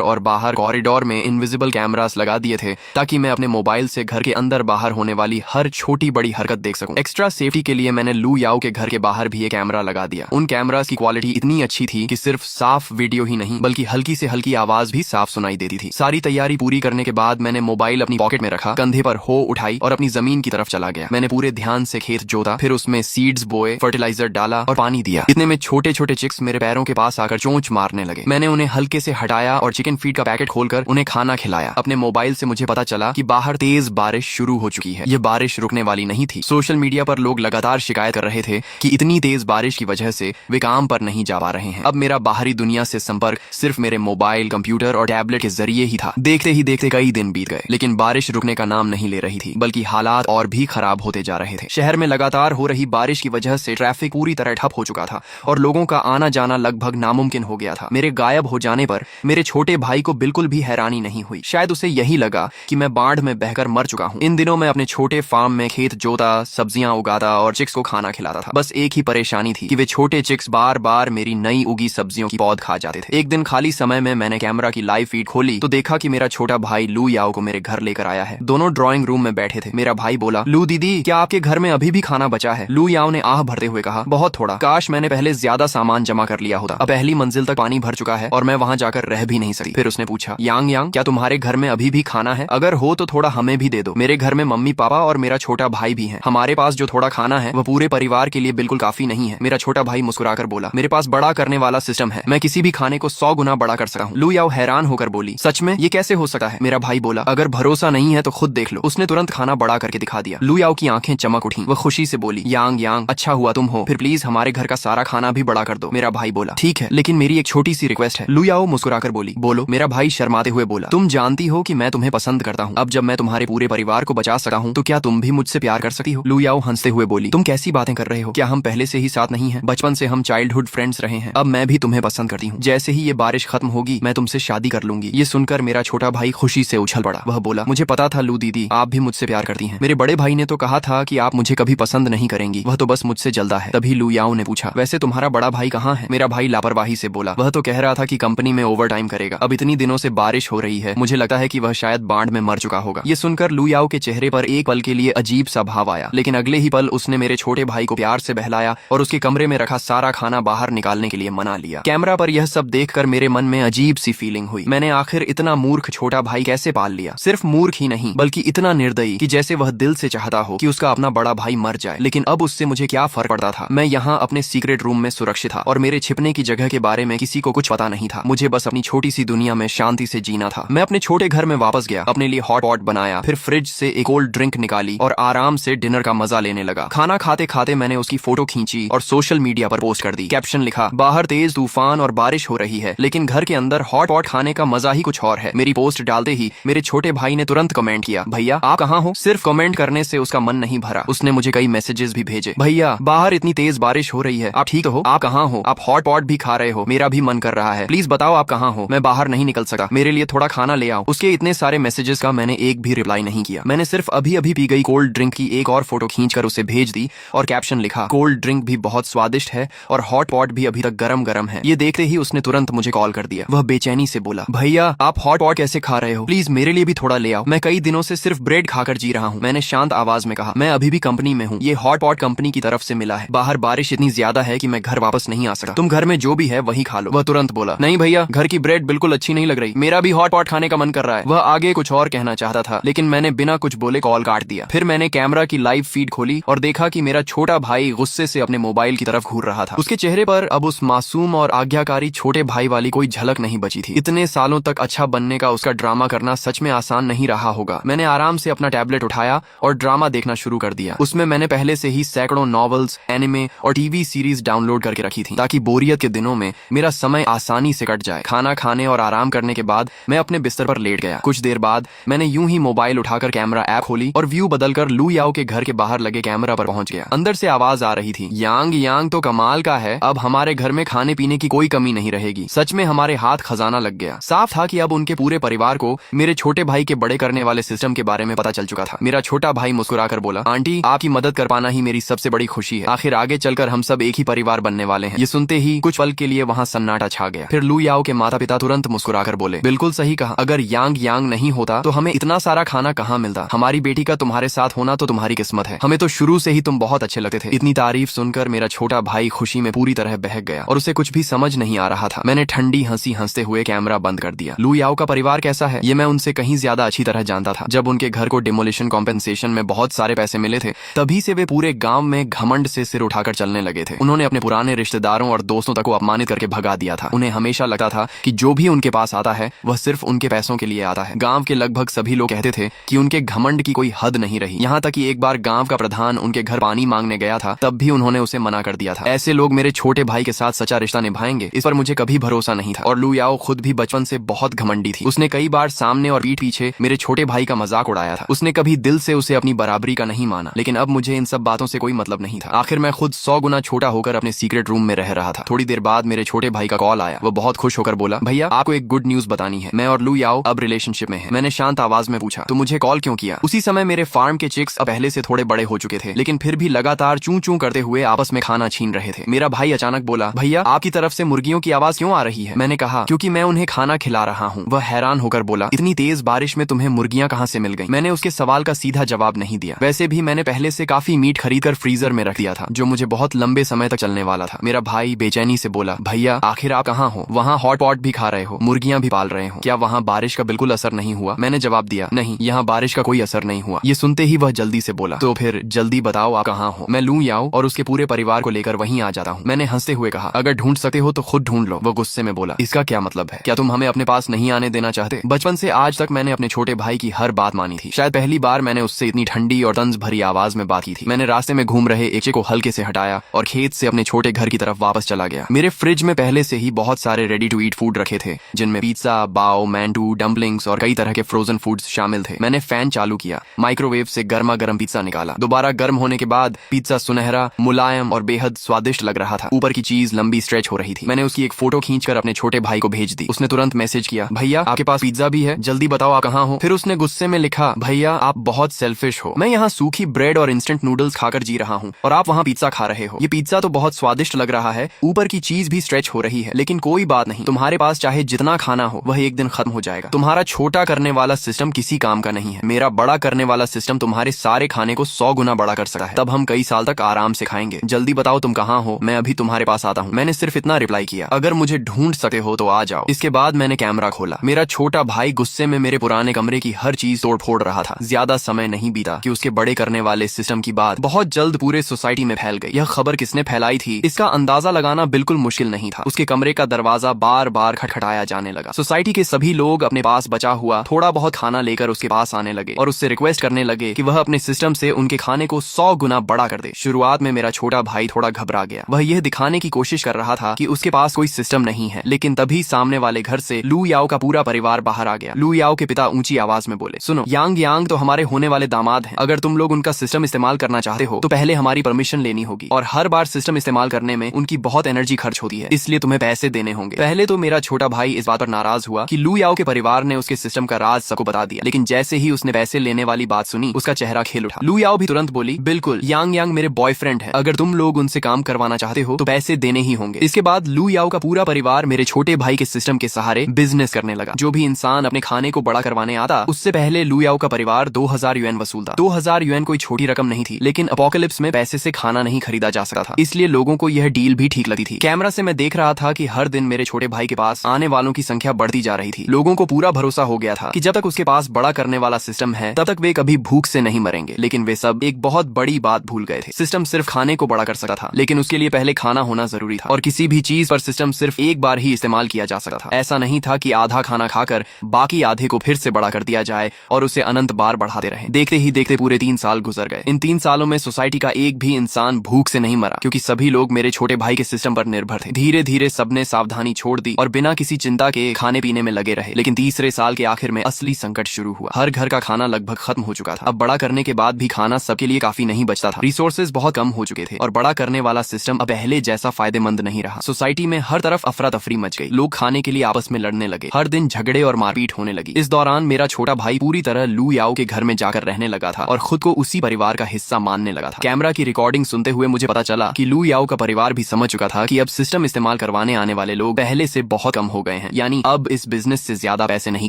और बाहर कॉरिडोर में इनविजिबल कैमरास लगा दिए थे ताकि मैं अपने मोबाइल से घर के अंदर बाहर होने वाली हर छोटी बड़ी हरकत देख सकूं। एक्स्ट्रा सेफ्टी के लिए मैंने लू याओ के घर के बाहर भी एक कैमरा लगा दिया। उन कैमरास की क्वालिटी इतनी अच्छी थी कि सिर्फ साफ वीडियो ही नहीं बल्कि हल्की से हल्की आवाज भी साफ सुनाई देती थी। सारी तैयारी पूरी करने के बाद मैंने मोबाइल अपनी पॉकेट में रखा, कंधे पर हो उठाई और अपनी जमीन की तरफ चला गया। मैंने पूरे ध्यान से खेत जोता, फिर उसमें सीड्स बोए, फर्टिलाइजर डाला और पानी दिया। इतने में छोटे छोटे चिक्स मेरे पैरों के पास आकर चोंच मारने लगे। मैंने उन्हें हल्के से हटाया और चिकन फीड का पैकेट खोलकर उन्हें खाना खिलाया। अपने मोबाइल से मुझे पता चला कि बाहर तेज बारिश शुरू हो चुकी है। ये बारिश रुकने वाली नहीं थी। सोशल मीडिया पर लोग लगातार शिकायत कर रहे थे कि इतनी तेज बारिश की वजह से वे काम पर नहीं जा पा रहे हैं। अब मेरा बाहरी दुनिया से संपर्क सिर्फ मेरे मोबाइल, कंप्यूटर और टैबलेट के जरिए ही था। देखते ही देखते कई दिन बीत गए, लेकिन बारिश रुकने का नाम नहीं ले रही थी, बल्कि हालात और भी खराब होते जा रहे थे। शहर में लगातार हो रही बारिश की वजह से ट्रैफिक पूरी तरह ठप हो चुका था और लोगों का आना जाना लगभग नामुमकिन हो गया था। मेरे गायब हो जाने पर मेरे छोटे भाई को बिल्कुल भी हैरानी नहीं हुई। शायद उसे यही लगा कि मैं बाढ़ में बहकर मर चुका हूँ। इन दिनों मैं अपने छोटे फार्म में खेत जोता, सब्जियां उगाता और चिक्स को खाना खिलाता था। बस एक ही परेशानी थी कि वे छोटे चिक्स बार बार मेरी नई उगी सब्जियों की पौध खा जाते थे। एक दिन खाली समय में मैंने कैमरा की लाइव फीड खोली तो देखा कि मेरा छोटा भाई लू याओ को मेरे घर लेकर आया है। दोनों ड्राइंग रूम में बैठे थे। मेरा भाई बोला, लू दीदी, क्या आपके घर में अभी भी खाना बचा है? लू याओ ने आह भरते हुए कहा, बहुत थोड़ा, काश मैंने पहले ज्यादा सामान जमा कर लिया होता। अब पहली मंजिल तक पानी भर चुका है और मैं वहाँ जाकर रह भी नहीं सकती। फिर उसने पूछा, यांग यांग, क्या तुम्हारे घर में अभी भी खाना है? अगर हो तो थोड़ा हमें भी दे दो। मेरे घर में मम्मी पापा और मेरा छोटा भाई भी है। हमारे पास जो थोड़ा खाना है वह पूरे परिवार के लिए बिल्कुल काफी नहीं है। मेरा छोटा भाई मुस्कुराकर बोला, मेरे पास बड़ा करने वाला सिस्टम है, मैं किसी भी खाने को 100 गुना बड़ा कर सकता हूँ। लू याओ हैरान होकर बोली, सच में? ये कैसे हो सकता है? मेरा भाई बोला, अगर भरोसा नहीं है तो खुद देख लो। उसने तुरंत खाना बड़ा करके दिखा दिया। लू याओ की आंखें चमक उठी। वह खुशी से बोली, यांग यांग, अच्छा हुआ तुम हो, फिर प्लीज हमारे घर का सारा खाना भी बड़ा कर दो। मेरा भाई बोला, ठीक है, लेकिन मेरी एक छोटी सी रिक्वेस्ट है। लू याओ मुस्कुराकर बोली, बोलो। मेरा भाई शर्माते हुए बोला, तुम जानती हो कि मैं तुम्हें पसंद करता हूँ। अब जब मैं तुम्हारे पूरे परिवार को बचा सकता हूँ तो क्या तुम भी मुझसे प्यार कर सकती हो? लू याओ हंसते हुए बोली, तुम कैसी बातें कर रहे हो? क्या हम पहले से ही साथ नहीं हैं? बचपन से हम चाइल्डहुड फ्रेंड्स रहे हैं। अब मैं भी तुम्हें पसंद करती हूँ। जैसे ही ये बारिश खत्म होगी मैं तुमसे शादी कर लूंगी। ये सुनकर मेरा छोटा भाई खुशी से उछल पड़ा। वह बोला, मुझे पता था लू दीदी, आप भी मुझसे प्यार करती हैं। मेरे बड़े भाई ने तो कहा था कि आप मुझे कभी पसंद नहीं करेंगी, वह तो बस मुझसे जल्दा है। तभी लू याओ ने पूछा, वैसे तुम्हारा बड़ा भाई कहाँ है? मेरा भाई लापरवाही से बोला, वह तो कह रहा था कि कंपनी में ओवर टाइम करेगा। अब इतनी दिनों से बारिश हो रही है, मुझे लगता है कि वह शायद बाढ़ में मर चुका होगा। ये सुनकर लू याओ के चेहरे पर एक पल के लिए अजीब सा भाव आया, लेकिन अगले ही पल उसने मेरे छोटे भाई को प्यार से बहलाया और उसके कमरे में रखा सारा खाना बाहर निकालने के लिए मना लिया। कैमरा पर यह सब देखकर मेरे मन में अजीब सी फीलिंग हुई। मैंने आखिर इतना मूर्ख छोटा भाई कैसे पाल लिया? सिर्फ मूर्ख ही नहीं बल्कि इतना निर्दयी कि जैसे वह दिल से चाहता हो कि उसका अपना बड़ा भाई मर जाए। लेकिन अब उससे मुझे क्या फर्क पड़ता था? मैं यहाँ अपने सीक्रेट रूम में सुरक्षित था और मेरे छिपने की जगह के बारे में किसी को कुछ पता नहीं था। मुझे बस अपनी छोटी सी दुनिया में शांति से जीना था। मैं अपने छोटे घर में वापस गया, अपने लिए हॉट पॉट बनाया, फिर फ्रिज से एक कोल्ड ड्रिंक निकाली और आराम से डिनर का मजा लेने लगा। खाना खाते खाते मैंने उसकी फोटो खींची और सोशल मीडिया पर पोस्ट कर दी। कैप्शन लिखा, बाहर तेज तूफान और बारिश हो रही है, लेकिन घर के अंदर हॉट पॉट खाने का मजा ही कुछ और है। मेरी पोस्ट डालते ही मेरे छोटे भाई ने तुरंत कमेंट किया, भैया आप कहाँ हो? सिर्फ कमेंट करने से उसका मन नहीं भरा, उसने मुझे कई मैसेजेस भी भेजे। भैया बाहर इतनी तेज बारिश हो रही है, आप ठीक हो? आप कहाँ हो? आप हॉट पॉट भी खा रहे हो? मेरा भी मन कर रहा है, प्लीज बताओ आप कहाँ हो? मैं बाहर नहीं निकल सका, मेरे लिए थोड़ा खाना ले आओ। उसके इतने सारे मैसेजेस का मैंने एक भी रिप्लाई नहीं किया। मैंने सिर्फ अभी अभी पी गई कोल्ड ड्रिंक की एक और फोटो खींचकर उसे भेज दी और कैप्शन लिखा, कोल्ड ड्रिंक भी बहुत स्वादिष्ट है और हॉट पॉट भी अभी तक गरम गरम है। ये देखते ही उसने तुरंत मुझे कॉल कर दिया। वह बेचैनी से बोला, भैया आप हॉट पॉट कैसे खा रहे हो? प्लीज मेरे लिए भी थोड़ा ले आओ, मैं कई दिनों से सिर्फ ब्रेड खाकर जी रहा हूँ। मैंने शांत आवाज में कहा, मैं अभी भी कंपनी में हूँ, ये हॉट पॉट कंपनी की तरफ से मिला है। बाहर बारिश इतनी ज्यादा है कि मैं घर वापस नहीं आ सकता, तुम घर में जो भी है वही खा लो। वह तुरंत बोला, नहीं भैया, घर की ब्रेड बिल्कुल अच्छी नहीं लग रही, मेरा भी हॉट पॉट खाने का मन कर रहा है। वह आगे कुछ और कहना चाहता था, लेकिन मैंने बिना कुछ बोले कॉल काट दिया। फिर मैंने कैमरा की लाइव फीड खोली और देखा कि मेरा छोटा भाई गुस्से से अपने मोबाइल की तरफ घूर रहा था। उसके चेहरे पर अब उस मासूम और आज्ञाकारी छोटे भाई वाली कोई झलक नहीं बची थी। इतने सालों तक अच्छा बनने का उसका ड्रामा करना सच में आसान नहीं रहा होगा। मैंने आराम से अपना टैबलेट उठाया और ड्रामा देखना शुरू कर दिया। उसमें मैंने पहले से ही सैकड़ों नॉवेल्स, एनिमे और टीवी सीरीज डाउनलोड करके रखी थी ताकि बोरियत के दिनों में मेरा समय आसानी से कट जाए। खाना खाने और आराम करने के बाद मैं अपने बिस्तर पर लेट गया। कुछ देर बाद मैंने यूं ही मोबाइल उठाकर कैमरा ऐप खोली और व्यू बदलकर लू याओ के घर के बाहर लगे कैमरा पर पहुंच गया। अंदर से आवाज आ रही थी, यांग यांग तो कमाल का है, अब हमारे घर में खाने पीने की कोई कमी नहीं रहेगी। सच में हमारे हाथ खजाना लग गया। साफ था कि अब उनके पूरे परिवार को मेरे छोटे भाई के बड़े करने वाले सिस्टम के बारे में पता चल चुका था। मेरा छोटा भाई मुस्कुराकर बोला, आंटी आपकी मदद कर पाना ही मेरी सबसे बड़ी खुशी है। आखिर आगे चलकर हम सब एक ही परिवार बनने वाले हैं। ये सुनते ही कुछ पल के लिए वहाँ सन्नाटा छा गया। फिर लू याओ के माता पिता तुरंत मुस्कुराकर बोले, बिल्कुल सही कहा, अगर यांग यांग नहीं होता तो हमें इतना सारा खाना कहाँ मिलता। हमारी बेटी का तुम्हारे साथ होना तो तुम्हारी किस्मत है, हमें तो शुरू से ही तुम बहुत अच्छे लगते थे। इतनी तारीफ सुनकर मेरा छोटा भाई खुशी में पूरी तरह बहक गया और उसे कुछ भी समझ नहीं आ रहा था। मैंने ठंडी हंसी हंसते हुए कैमरा बंद कर दिया। लू याओ का परिवार कैसा है ये मैं उनसे कहीं ज्यादा अच्छी तरह जानता था। जब उनके घर को डिमोलिशन कॉम्पेंसेशन में बहुत सारे पैसे मिले थे, तभी से वे पूरे गांव में घमंड से सिर उठाकर चलने लगे थे। उन्होंने अपने पुराने रिश्तेदारों और दोस्तों तक को अपमानित करके भगा दिया था। उन्हें हमेशा लगता था कि जो भी उनके पास आता है वह सिर्फ उनके पैसों के लिए आता है। गांव के लगभग सभी लोग कहते थे कि उनके घमंड की कोई हद नहीं रही। यहाँ तक कि एक बार गांव का प्रधान उनके घर पानी मांगने गया था, तब भी उन्होंने उसे मना कर दिया था। ऐसे लोग मेरे छोटे भाई के साथ सच्चा रिश्ता निभाएंगे, इस पर मुझे कभी भरोसा नहीं था। और लू याओ खुद भी बचपन से बहुत घमंडी थी। उसने कई बार सामने और पीठ पीछे मेरे छोटे भाई का मजाक उड़ाया था। उसने कभी दिल से उसे अपनी बराबरी का नहीं माना। लेकिन अब मुझे इन सब बातों से कोई मतलब नहीं था। आखिर मैं खुद 100 गुना छोटा होकर अपने सीक्रेट रूम में रह रहा था। थोड़ी देर बाद मेरे छोटे भाई का कॉल आया। वो बहुत खुश होकर बोला, भैया आपको एक गुड न्यूज बतानी है, मैं और लू याओ अब रिलेशनशिप में है। मैंने शांत आवाज में पूछा, तो मुझे कॉल क्यों किया? उसी समय मेरे फार्म के चिक्स अब पहले से थोड़े बड़े हो चुके थे, लेकिन फिर भी लगातार चूं चूं करते हुए आपस में खाना छीन रहे थे। मेरा भाई अचानक बोला, भैया आपकी तरफ से मुर्गियों की आवाज क्यों आ रही है? मैंने कहा, क्योंकि मैं उन्हें खाना खिला रहा हूँ। वह हैरान होकर बोला, इतनी तेज बारिश में तुम्हें मुर्गियां कहाँ से मिल गई? मैंने उसके सवाल का सीधा जवाब नहीं दिया। वैसे भी मैंने पहले से काफी मीट खरीदकर फ्रीजर में रख दिया था, जो मुझे बहुत लंबे समय तक चलने वाला था। मेरा भाई बेचैनी से बोला, भैया आखिर आप कहाँ हो? वहाँ हॉट पॉट भी खा रहे हो, मुर्गियां भी पाल रहे हो, क्या वहाँ बारिश का बिल्कुल असर नहीं हुआ? मैंने जवाब दिया, नहीं, यहाँ बारिश का कोई असर नहीं हुआ। ये सुनते ही वह जल्दी से बोला, तो फिर जल्दी बताओ आप कहाँ हो, मैं लू याओ और उसके पूरे परिवार को लेकर वहीं आ जाता हूँ। मैंने हंसते हुए कहा, अगर ढूंढ सकते हो तो खुद ढूंढ लो। वो गुस्से में बोला, इसका क्या मतलब है? क्या तुम हमें अपने पास नहीं आने देना चाहते? बचपन से आज तक मैंने अपने छोटे भाई की हर बात मानी थी। शायद पहली बार मैंने उससे इतनी ठंडी और तंज भरी आवाज में बात की थी। मैंने रास्ते में घूम रहे एक को हल्के से हटाया और खेत से अपने छोटे घर की तरफ वापस चला गया। मेरे फ्रिज में पहले से ही बहुत सारे रेडी टू ईट फूड रखे थे, जिनमें पिज्जा, बाओ, मैंटू, डम्पलिंग्स और कई तरह के फ्रोजन फूड्स शामिल थे। मैंने फैन चालू किया, माइक्रोवेव से गर्मा गर्म पिज्जा निकाला। दोबारा गर्म होने के बाद पिज्जा सुनहरा, मुलायम और बेहद स्वादिष्ट लग रहा था। ऊपर की चीज लंबी स्ट्रेच हो रही थी। मैंने उसकी एक फोटो खींचकर अपने छोटे भाई को भेज दी। उसने तुरंत मैसेज किया, भैया आपके पास पिज्जा भी है, जल्दी बताओ आप कहाँ हो। फिर उसने गुस्से में लिखा, भैया आप बहुत सेल्फिश हो, मैं यहाँ सूखी ब्रेड और इंस्टेंट नूडल्स खाकर जी रहा हूँ और आप वहाँ पिज्जा खा रहे हो। ये पिज्जा तो बहुत स्वादिष्ट लग रहा है, ऊपर की चीज भी स्ट्रेच हो रही है, लेकिन कोई बात नहीं, तुम्हारे पास चाहे जितना खाना हो वह एक दिन खत्म हो जाएगा। तुम्हारा छोटा करने वाला सिस्टम किसी काम का नहीं है। मेरा बड़ा करने वाला सिस्टम तुम्हारे सारे खाने को 100 गुना बड़ा कर सकता है। तब हम कई साल तक आराम से खाएंगे। जल्दी बताओ तुम कहाँ हो, मैं अभी तुम्हारे पास आता हूँ। मैंने सिर्फ इतना रिप्लाई किया, अगर मुझे ढूंढ सकते हो तो आ जाओ। इसके बाद मैंने कैमरा खोला। मेरा छोटा भाई गुस्से में मेरे पुराने कमरे की हर चीज तोड़ फोड़ रहा था। ज्यादा समय नहीं बीता कि उसके बड़े करने वाले सिस्टम की बात बहुत जल्द पूरे सोसाइटी में फैल गई। यह खबर किसने फैलाई थी इसका अंदाजा लगाना बिल्कुल मुश्किल नहीं था। उसके कमरे का दरवाजा बार बार खटखटाया जाने लगा। सोसाइटी के सभी लोग अपने पास बचा हुआ थोड़ा बहुत खाना लेकर उसके पास आने लगे और उससे रिक्वेस्ट करने लगे कि वह अपने सिस्टम से उनके खाने को 100 गुना बड़ा कर दे। शुरुआत में मेरा छोटा भाई थोड़ा घबरा गया। वह यह दिखाने की कोशिश कर रहा था कि उसके पास कोई सिस्टम नहीं है, लेकिन तभी सामने वाले घर से लू याओ का पूरा परिवार बाहर आ गया। लू याओ के पिता ऊंची आवाज में बोले, सुनो, यांग यांग तो हमारे होने वाले दामाद हैं। अगर तुम लोग उनका सिस्टम इस्तेमाल करना चाहते हो तो पहले हमारी परमिशन लेनी होगी, और हर बार सिस्टम इस्तेमाल करने में उनकी बहुत एनर्जी खर्च होती है, इसलिए तुम्हें पैसे देने होंगे। पहले तो मेरा छोटा भाई इस बात पर नाराज हुआ कि लू याओ के परिवार ने उसके सिस्टम का राज सबको बता दिया, लेकिन जैसे ही उसने पैसे लेने वाली बात सुनी उसका चेहरा खिल उठा। लू याओ भी तुरंत बोली, बिल्कुल, यांग यांग मेरे बॉयफ्रेंड है, अगर तुम लोग उनसे काम करवाना चाहते हो तो पैसे देने ही होंगे। इसके बाद लू याओ का पूरा परिवार मेरे छोटे भाई के सिस्टम के सहारे बिजनेस करने लगा। जो भी इंसान अपने खाने को बड़ा करवाने आता, उससे पहले लू याओ का परिवार 2000 युएन वसूलता। 2000 युएन कोई छोटी रकम नहीं थी, लेकिन अपोकलिप्स में पैसे से खाना नहीं खरीदा जा सकता था, इसलिए लोगों को यह डील भी ठीक लगती थी। कैमरा से मैं देख रहा था कि हर दिन मेरे छोटे भाई के पास आने वालों की संख्या बढ़ती जा रही थी। लोगों को पूरा भरोसा हो गया था कि जब तक उसके पास बड़ा करने वाला सिस्टम है तब तक वे कभी भूख से नहीं मरेंगे। लेकिन वे सब एक बहुत बड़ी बात भूल गए थे। सिस्टम सिर्फ खाने को बड़ा कर सकता था, लेकिन उसके लिए पहले खाना होना जरूरी था, और किसी भी चीज पर सिस्टम सिर्फ एक बार ही इस्तेमाल किया जा सकता था। ऐसा नहीं था कि आधा खाना खाकर बाकी आधे को फिर से बड़ा कर दिया जाए और उसे अनंत बार बढ़ाते रहे। देखते ही देखते पूरे 3 साल गुजर गए। इन 3 सालों में सोसाइटी का एक भी इंसान भूख से नहीं मरा, क्योंकि सभी लोग मेरे छोटे भाई के सिस्टम पर निर्भर थे। धीरे धीरे सबने सावधानी छोड़ दी और बिना किसी चिंता के खाने पीने में लगे रहे। लेकिन तीसरे साल के आखिर में असली संकट शुरू हुआ। हर घर का खाना लगभग खत्म हो चुका था। अब बड़ा करने के बाद भी खाना सबके लिए काफी नहीं बचता था। रिसोर्सेज बहुत कम हो चुके थे और बड़ा करने वाला सिस्टम अब पहले जैसा फायदेमंद नहीं रहा। सोसाइटी में हर तरफ अफरा तफरी मच गई। लोग खाने के लिए आपस में लड़ने लगे। हर दिन झगड़े और मारपीट होने लगी। इस दौरान मेरा छोटा भाई पूरी तरह लू याओ के घर में जाकर रहने लगा था और खुद को उसी परिवार का हिस्सा मानने लगा था। कैमरा की रिकॉर्डिंग सुनते हुए मुझे पता चला कि लू याओ का परिवार भी समझ चुका था कि अब सिस्टम इस्तेमाल इस्तेमाल करवाने आने वाले लोग पहले से बहुत कम हो गए हैं, यानी अब इस बिजनेस से ज्यादा पैसे नहीं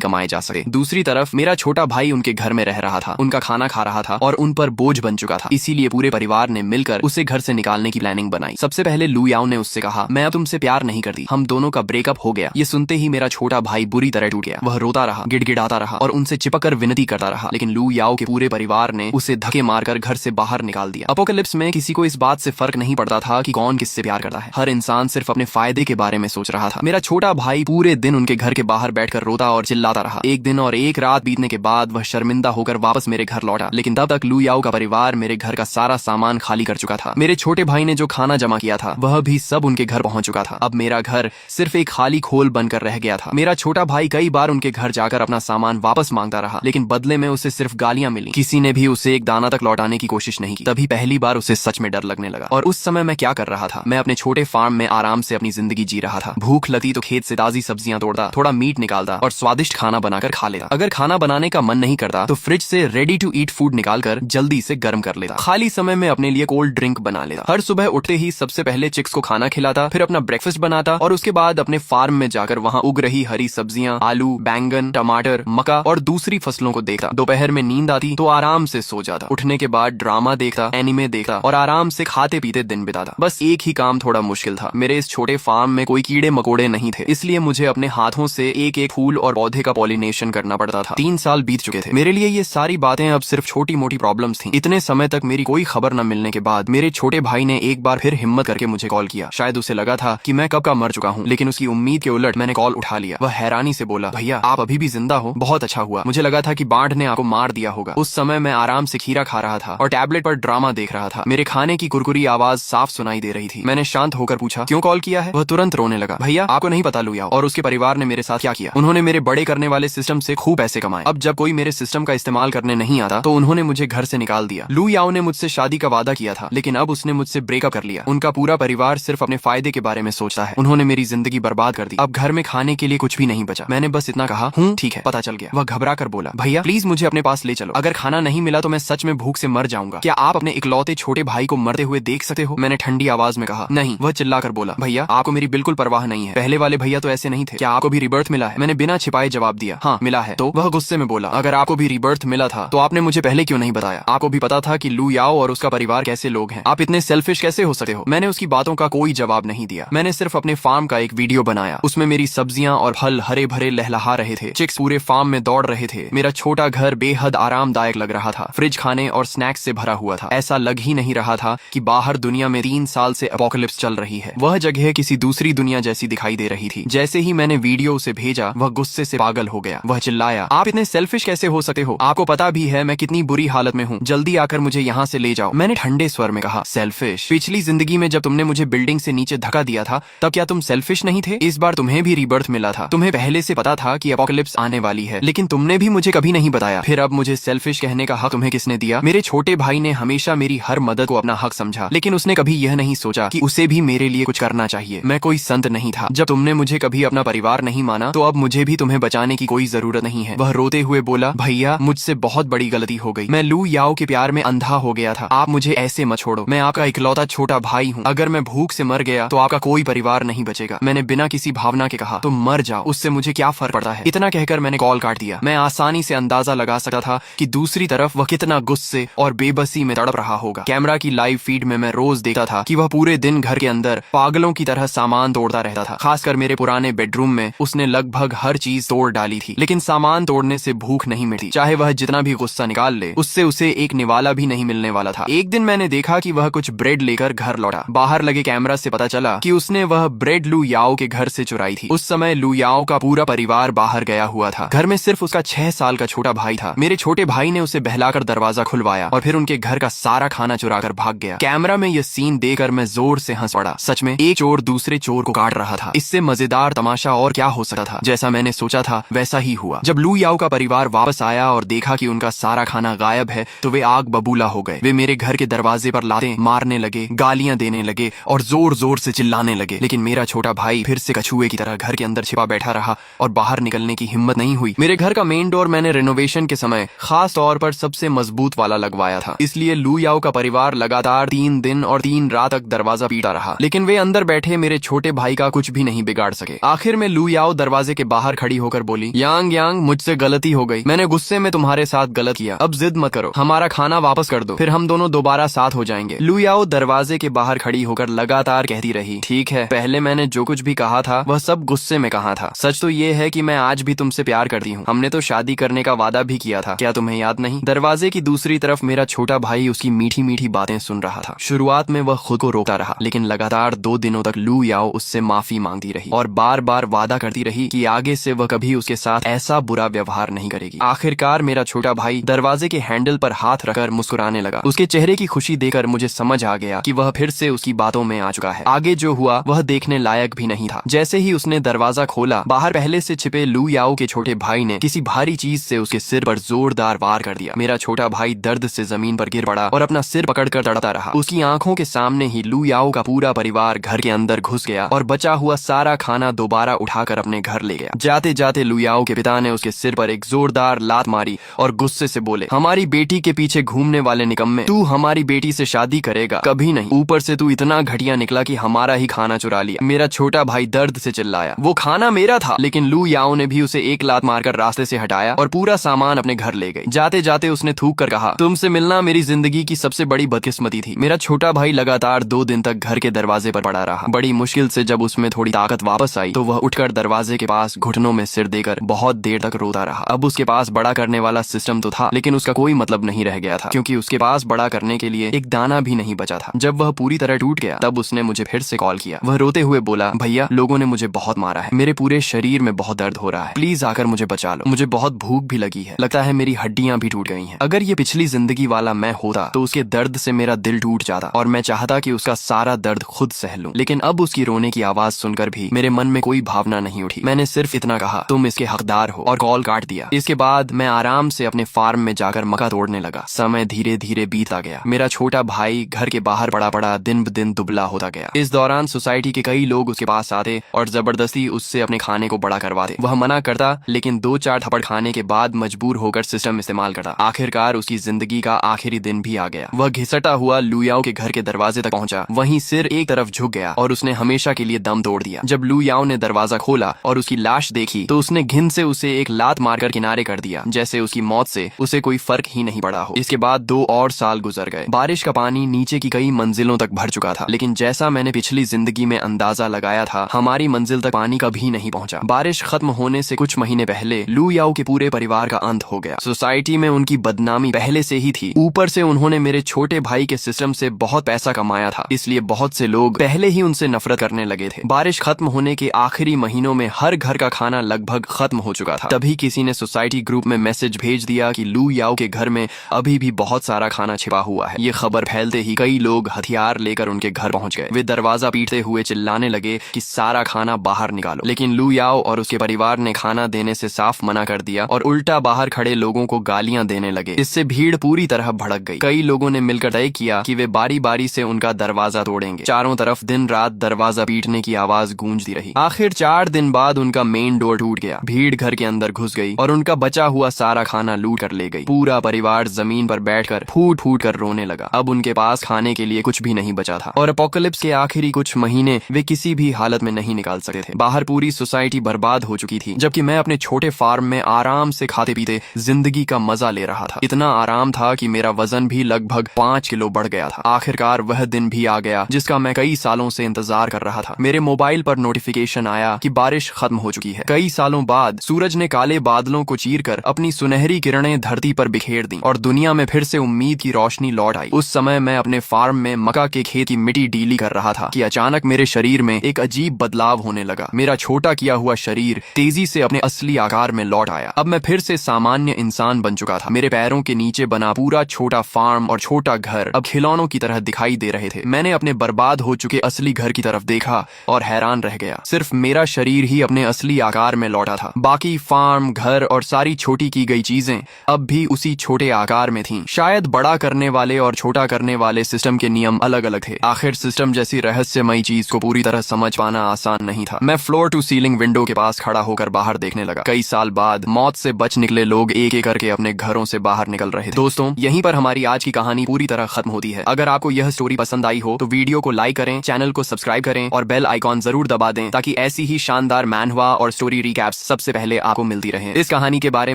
कमाए जा सकते। दूसरी तरफ मेरा छोटा भाई उनके घर में रह रहा था, उनका खाना खा रहा था और उन पर बोझ बन चुका था। इसीलिए पूरे परिवार ने मिलकर उसे घर से निकालने की प्लानिंग बनाई। सबसे पहले लू याओ ने उससे कहा, मैं अब तुमसे प्यार नहीं करती, हम दोनों का ब्रेकअप हो गया। ये सुनते ही मेरा छोटा भाई बुरी तरह टूट गया। वह रोता रहा, गिड़गिड़ाता रहा और उनसे चिपककर विनती करता रहा, लेकिन लू याओ के पूरे परिवार ने उसे धक्के मारकर घर से बाहर निकाल दिया। अपोकलिप्स में किसी को इस बात से फर्क नहीं पड़ता था कि कौन किससे प्यार करता है। हर इंसान सिर्फ अपने फायदे के बारे में सोच रहा था। मेरा छोटा भाई पूरे दिन उनके घर के बाहर बैठकर रोता और चिल्लाता रहा। एक दिन और एक रात बीतने के बाद वह शर्मिंदा होकर वापस मेरे घर लौटा, लेकिन तब तक लू याओ का परिवार मेरे घर का सारा सामान खाली कर चुका था। मेरे छोटे भाई ने जो खाना जमा किया था वह भी सब उनके घर पहुंच चुका था। अब मेरा घर सिर्फ एक खाली खोल बनकर रह गया था। मेरा छोटा भाई कई बार उनके घर जाकर अपना सामान वापस मांगता रहा, लेकिन बदले में उसे सिर्फ गालियां मिली। किसी ने भी उसे एक दाना तक लौटाने की कोशिश नहीं की। तभी पहली बार उसे सच में डर लगने लगा। और उस समय मैं क्या कर रहा था? मैं अपने छोटे फार्म में आराम से अपनी जिंदगी जी रहा था। भूख लगती तो खेत से ताजी सब्जियां तोड़ता, थोड़ा मीट निकालता और स्वादिष्ट खाना बनाकर खा लेता। अगर खाना बनाने का मन नहीं करता तो फ्रिज से रेडी टू ईट फूड निकालकर जल्दी से गर्म कर लेता। खाली समय में अपने लिए कोल्ड ड्रिंक बना लेता। हर सुबह उठते ही सबसे पहले चिक्स को खाना खिलाता, फिर अपना ब्रेकफास्ट बनाता और उसके बाद अपने फार्म में जाकर वहाँ उग रही हरी सब्जियां, आलू, बैंगन, टमाटर, मक्का और दूसरी फसलों को देखता। दोपहर में नींद आती तो आराम से सो जाता। उठने के बाद ड्रामा देखता, एनिमे देखता और आराम से खाते पीते दिन बिताता। बस एक ही काम थोड़ा मुश्किल था, मेरे इस छोटे फार्म में कोई कीड़े मकोड़े नहीं थे, इसलिए मुझे अपने हाथों से एक एक फूल और पौधे का पॉलिनेशन करना पड़ता था। 3 साल बीत चुके थे। मेरे लिए ये सारी बातें अब सिर्फ छोटी मोटी प्रॉब्लम्स थी। इतने समय तक मेरी कोई खबर न मिलने के बाद मेरे छोटे भाई ने एक बार फिर हिम्मत करके मुझे कॉल किया। शायद उसे लगा था कि मैं कब का मर चुका हूँ, लेकिन उसकी उम्मीद के उलट मैंने कॉल उठा लिया। वह हैरानी से बोला, भैया आप अभी भी जिंदा हो, बहुत अच्छा हुआ। मुझे लगा था कि बाढ़ ने आपको मार दिया होगा। उस समय मैं आराम से खीरा खा रहा था और टैबलेट पर ड्रामा देख रहा था। मेरे खाने की कुरकुरी आवाज साफ सुनाई दे रही थी। मैंने शांत होकर पूछा, क्यों कॉल किया है? वह तुरंत रोने लगा। भैया आपको नहीं पता लू याओ और उसके परिवार ने मेरे साथ क्या किया? उन्होंने मेरे बड़े करने वाले सिस्टम से खूब पैसे कमाए। अब जब कोई मेरे सिस्टम का इस्तेमाल करने नहीं आता तो उन्होंने मुझे घर से निकाल दिया। लू याओ ने मुझसे शादी का वादा किया था, लेकिन अब उसने मुझसे ब्रेकअप कर लिया। उनका पूरा परिवार सिर्फ अपने फायदे के बारे में सोचता है। उन्होंने मेरी जिंदगी बर्बाद कर दी। अब घर में खाने के लिए कुछ भी नहीं बचा। मैंने बस इतना कहा, ठीक है, पता चल गया। वह घबरा कर बोला, भैया प्लीज मुझे अपने पास ले चलो। अगर खाना नहीं मिला तो मैं सच में भूख से मर जाऊंगा। क्या आप अपने इकलौते छोटे भाई को मरते हुए देख सकते हो? मैंने ठंडी आवाज में कहा, नहीं। वह चिल्लाकर बोला, भैया आपको मेरी बिल्कुल परवाह नहीं है। पहले वाले भैया तो ऐसे नहीं थे। क्या आपको भी रिबर्थ मिला है? मैंने बिना छिपाए जवाब दिया, हाँ मिला है। तो वह गुस्से में बोला, अगर आपको भी रिबर्थ मिला था तो आपने मुझे पहले क्यों नहीं बताया? आपको भी पता था कि लू याओ और उसका परिवार कैसे लोग हैं। आप इतने सेल्फिश कैसे हो सकते हो? मैंने उसकी बातों का कोई जवाब नहीं दिया। मैंने सिर्फ अपने फार्म का एक वीडियो बनाया। उसमें मेरी सब्जियां और फल हरे भरे लहलहा रहे थे। चिक्स पूरे फार्म में दौड़ रहे थे। मेरा छोटा घर बेहद आरामदायक लग रहा था। फ्रिज खाने और स्नैक्स से भरा हुआ था। ऐसा लग ही नहीं रहा था कि बाहर दुनिया में 3 साल से एपोकलिप्स चल रही है। वह जगह किसी दूसरी दुनिया जैसी दिखाई दे रही थी। जैसे ही मैंने वीडियो उसे भेजा वह गुस्से से पागल हो गया। वह चिल्लाया, आप इतने सेल्फिश कैसे हो सकते हो? आपको पता भी है मैं कितनी बुरी हालत में हूँ। जल्दी आकर मुझे यहाँ से ले जाओ। मैंने ठंडे स्वर में कहा, सेल्फिश? पिछली जिंदगी में जब तुमने मुझे बिल्डिंग से नीचे धक्का दिया था तब क्या तुम सेल्फिश नहीं थे? इस बार तुम्हें भी रीबर्थ मिला था। तुम्हें पहले से पता था कि एपोकलिप्स आने वाली है, लेकिन तुमने भी मुझे कभी नहीं बताया। फिर अब मुझे सेल्फिश कहने का हक तुम्हें किसने दिया? मेरे छोटे भाई ने हमेशा मेरी हर मदद को अपना हक समझा, लेकिन उसने कभी यह नहीं सोचा कि उसे भी मेरे लिए कुछ करना चाहिए। मैं कोई संत नहीं था। जब तुमने मुझे कभी अपना परिवार नहीं माना तो अब मुझे भी तुम्हें बचाने की कोई जरूरत नहीं है। वह रोते हुए बोला, भैया मुझसे बहुत बड़ी गलती हो गई। मैं लू याओ के प्यार में अंधा हो गया था। आप मुझे ऐसे मत छोड़ो। मैं आपका इकलौता छोटा भाई हूँ। अगर मैं भूख से मर गया तो आपका कोई परिवार नहीं बचेगा। मैंने बिना किसी भावना के कहा, तुम मर जाओ, उससे मुझे क्या फर्क पड़ता है? इतना कहकर मैंने कॉल काट दिया। मैं आसानी से अंदाजा लगा सकता था कि दूसरी तरफ वह कितना गुस्से और बेबसी में तड़प रहा होगा। कैमरा की लाइव फीड में मैं रोज देखता था कि वह पूरे दिन घर के अंदर पागलों की तरह सामान तोड़ता रहता था। खासकर मेरे पुराने बेडरूम में उसने लगभग हर चीज तोड़ डाली थी, लेकिन सामान तोड़ने से भूख नहीं मिटी। चाहे वह जितना भी गुस्सा निकाल ले, उससे उसे एक निवाला भी नहीं मिलने वाला था। एक दिन मैंने देखा कि वह कुछ ब्रेड लेकर घर लौटा। बाहर लगे कैमरा से पता चला कि उसने वह ब्रेड लू याओ के घर से चुराई थी। उस समय लू याओ का पूरा परिवार बाहर गया हुआ था। घर में सिर्फ उसका 6 साल का छोटा भाई था। मेरे छोटे भाई ने उसे बहलाकर दरवाजा खुलवाया और फिर उनके घर का सारा खाना चुराकर भाग गया। कैमरा में यह सीन देखकर मैं जोर से हंस पड़ा। सच में एक चोर दूसरे चोर को काट रहा था। इससे मजेदार तमाशा और क्या हो सकता था? जैसा मैंने सोचा था वैसा ही हुआ। जब लू याओ का परिवार वापस आया और देखा कि उनका सारा खाना गायब है तो वे आग बबूला हो गए। वे मेरे घर के दरवाजे पर लाते मारने लगे, गालियां देने लगे और जोर जोर से चिल्लाने लगे। लेकिन मेरा छोटा भाई फिर से कछुए की तरह घर के अंदर छिपा बैठा रहा और बाहर निकलने की हिम्मत नहीं हुई। मेरे घर का मेन डोर मैंने रेनोवेशन के समय खास तौर पर सबसे मजबूत वाला लगवाया था, इसलिए लू याओ का परिवार लगातार 3 दिन और 3 रात तक दरवाजा पीटा रहा। लेकिन वे अंदर बैठे चाहे मेरे छोटे भाई का कुछ भी नहीं बिगाड़ सके। आखिर में लू याओ दरवाजे के बाहर खड़ी होकर बोली, यांग यांग, मुझसे गलती हो गई, मैंने गुस्से में तुम्हारे साथ गलत किया, अब जिद मत करो, हमारा खाना वापस कर दो, फिर हम दोनों दोबारा साथ हो जाएंगे। लू याओ दरवाजे के बाहर खड़ी होकर लगातार कहती रही, ठीक है, पहले मैंने जो कुछ भी कहा था वह सब गुस्से में कहा था, सच तो ये है कि मैं आज भी तुमसे प्यार करती हूँ, हमने तो शादी करने का वादा भी किया था, क्या तुम्हें याद नहीं? दरवाजे की दूसरी तरफ मेरा छोटा भाई उसकी मीठी मीठी बातें सुन रहा था। शुरुआत में वह खुद को रोकता रहा, लेकिन लगातार 2 दिनों तक लू याओ उससे माफी मांगती रही और बार बार वादा करती रही कि आगे से वह कभी उसके साथ ऐसा बुरा व्यवहार नहीं करेगी। आखिरकार मेरा छोटा भाई दरवाजे के हैंडल पर हाथ रखकर मुस्कुराने लगा। उसके चेहरे की खुशी देखकर मुझे समझ आ गया कि वह फिर से उसकी बातों में आ चुका है। आगे जो हुआ वह देखने लायक भी नहीं था। जैसे ही उसने दरवाजा खोला, बाहर पहले से छिपे लू याओ के छोटे भाई ने किसी भारी चीज से उसके सिर पर जोरदार वार कर दिया। मेरा छोटा भाई दर्द से जमीन पर गिर पड़ा और अपना सिर पकड़कर तड़पता रहा। उसकी आंखों के सामने ही लू याओ का पूरा परिवार घर के अंदर घुस गया और बचा हुआ सारा खाना दोबारा उठाकर अपने घर ले गया। जाते जाते लू याओ के पिता ने उसके सिर पर एक जोरदार लात मारी और गुस्से से बोले, हमारी बेटी के पीछे घूमने वाले निकम्मे, तू हमारी बेटी से शादी करेगा? कभी नहीं। ऊपर से तू इतना घटिया निकला कि हमारा ही खाना चुरा लिया। मेरा छोटा भाई दर्द से चिल्लाया, वो खाना मेरा था। लेकिन लू याओ ने भी उसे एक लात मारकर रास्ते से हटाया और पूरा सामान अपने घर ले गई। जाते जाते उसने थूक कर कहा, तुमसे मिलना मेरी जिंदगी की सबसे बड़ी बदकिस्मती थी। मेरा छोटा भाई लगातार 2 दिन तक घर के दरवाजे पर पड़ा रहा। बड़ी मुश्किल से जब उसमें थोड़ी ताकत वापस आई तो वह उठकर दरवाजे के पास घुटनों में सिर देकर बहुत देर तक रोता रहा। अब उसके पास बड़ा करने वाला सिस्टम तो था, लेकिन उसका कोई मतलब नहीं रह गया था, क्योंकि उसके पास बड़ा करने के लिए एक दाना भी नहीं बचा था। जब वह पूरी तरह टूट गया तब उसने मुझे फिर से कॉल किया। वह रोते हुए बोला, भैया, लोगों ने मुझे बहुत मारा है, मेरे पूरे शरीर में बहुत दर्द हो रहा है, प्लीज आकर मुझे बचा लो, मुझे बहुत भूख भी लगी है, लगता है मेरी हड्डियां भी टूट गई हैं। अगर ये पिछली जिंदगी वाला मैं होता तो उसके दर्द से मेरा दिल टूट जाता और मैं चाहता कि उसका सारा दर्द खुद सह लूं। लेकिन अब उसकी रोने की आवाज सुनकर भी मेरे मन में कोई भावना नहीं उठी। मैंने सिर्फ इतना कहा, तुम इसके हकदार हो, और कॉल काट दिया। इसके बाद मैं आराम से अपने फार्म में जाकर मक्का तोड़ने लगा। समय धीरे धीरे बीतता गया। मेरा छोटा भाई घर के बाहर पड़ा पड़ा दिन ब दिन दुबला होता गया। इस दौरान सोसाइटी के कई लोग उसके पास आते और जबरदस्ती उससे अपने खाने को बड़ा करवाते। वह मना करता, लेकिन 2-4 थप्पड़ खाने के बाद मजबूर होकर सिस्टम इस्तेमाल करता। आखिरकार उसकी जिंदगी का आखिरी दिन भी आ गया। वह घिसटा हुआ लू याओ के घर के दरवाजे तक पहुंचा। वहीं सिर एक तरफ झुक गया और उसने हमेशा के लिए दम तोड़ दिया। जब लू याओ ने दरवाजा खोला और उसकी लाश देखी तो उसने घिन से उसे एक लात मारकर किनारे कर दिया, जैसे उसकी मौत से उसे कोई फर्क ही नहीं पड़ा हो। इसके बाद 2 और साल गुजर गए। बारिश का पानी नीचे की कई मंजिलों तक भर चुका था, लेकिन जैसा मैंने पिछली जिंदगी में अंदाजा लगाया था, हमारी मंजिल तक पानी कभी नहीं पहुंचा। बारिश खत्म होने से कुछ महीने पहले लू याओ के पूरे परिवार का अंत हो गया। सोसाइटी में उनकी बदनामी पहले से ही थी। ऊपर से उन्होंने मेरे छोटे भाई के सिस्टम से बहुत पैसा कमाया था, इसलिए बहुत से लोग पहले ही उनसे नफरत करने लगे थे। बारिश खत्म होने के आखिरी महीनों में हर घर का खाना लगभग खत्म हो चुका था। तभी किसी ने सोसाइटी ग्रुप में मैसेज भेज दिया कि लू याओ के घर में अभी भी बहुत सारा खाना छिपा हुआ है। ये खबर फैलते ही कई लोग हथियार लेकर उनके घर पहुंच गए। वे दरवाजा पीटते हुए चिल्लाने लगे कि सारा खाना बाहर निकालो, लेकिन लू याओ और उसके परिवार ने खाना देने से साफ मना कर दिया और उल्टा बाहर खड़े लोगों को गालियां देने लगे। इससे भीड़ पूरी तरह भड़क गई। कई लोगों ने मिलकर तय किया कि वे बारी बारी से उनका दरवाजा तोड़ेंगे। चारों तरफ दिन रात दरवाजा पीटने की आवाज गूंजती रही। आखिर 4 दिन बाद उनका मेन डोर टूट गया। भीड़ घर के अंदर घुस गई और उनका बचा हुआ सारा खाना लूट कर ले गई। पूरा परिवार जमीन पर बैठकर फूट फूट कर रोने लगा। अब उनके पास खाने के लिए कुछ भी नहीं बचा था और एपोकलिप्स के आखिरी कुछ महीने वे किसी भी हालत में नहीं निकाल सकते थे। बाहर पूरी सोसाइटी बर्बाद हो चुकी थी, जबकि मैं अपने छोटे फार्म में आराम से खाते पीते जिंदगी का मजा ले रहा था। इतना आराम था कि मेरा वजन भी लगभग 5 किलो बढ़ गया था। आखिरकार वह दिन भी आ गया जिसका मैं कई सालों से इंतजार कर रहा था। मेरे मोबाइल पर नोटिफिकेशन आया कि बारिश खत्म हो चुकी है। कई सालों बाद सूरज ने काले बादलों को चीरकर अपनी सुनहरी किरणें धरती पर बिखेर दी और दुनिया में फिर से उम्मीद की रोशनी लौट आई। उस समय मैं अपने फार्म में मक्का के खेत की मिट्टी डीली कर रहा था कि अचानक मेरे शरीर में एक अजीब बदलाव होने लगा। मेरा छोटा किया हुआ शरीर तेजी से अपने असली आकार में लौट आया। अब मैं फिर से सामान्य इंसान बन चुका था। मेरे पैरों के नीचे बना पूरा छोटा फार्म और छोटा घर अब खिलौनों की तरह दिखाई दे रहे थे। मैंने अपने बर्बाद हो चुके असली घर की तरफ देखा और हैरान रह गया। सिर्फ मेरा शरीर ही अपने असली आकार में लौटा था। बाकी फार्म, घर और सारी छोटी की गई चीजें अब भी उसी छोटे आकार में थीं। शायद बड़ा करने वाले और छोटा करने वाले सिस्टम के नियम अलग अलग थे। आखिर सिस्टम जैसी रहस्यमयी चीज को पूरी तरह समझ पाना आसान नहीं था। मैं फ्लोर टू सीलिंग विंडो के पास खड़ा होकर बाहर देखने लगा। कई साल बाद मौत से बच निकले लोग एक एक करके अपने घरों से बाहर निकल रहे थे। दोस्तों, यहीं पर हमारी आज की कहानी पूरी तरह खत्म होती है। अगर आपको यह स्टोरी पसंद आई हो तो वीडियो को लाइक करें, चैनल को सब्सक्राइब सब्सक्राइब करें और बेल आइकॉन जरूर दबा दें ताकि ऐसी ही शानदार मैनहवा और स्टोरी रिकैप्स सबसे पहले आपको मिलती रहे। इस कहानी के बारे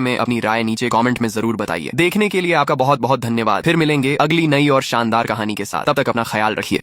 में अपनी राय नीचे कमेंट में जरूर बताइए। देखने के लिए आपका बहुत बहुत धन्यवाद। फिर मिलेंगे अगली नई और शानदार कहानी के साथ। तब तक अपना ख्याल रखिए।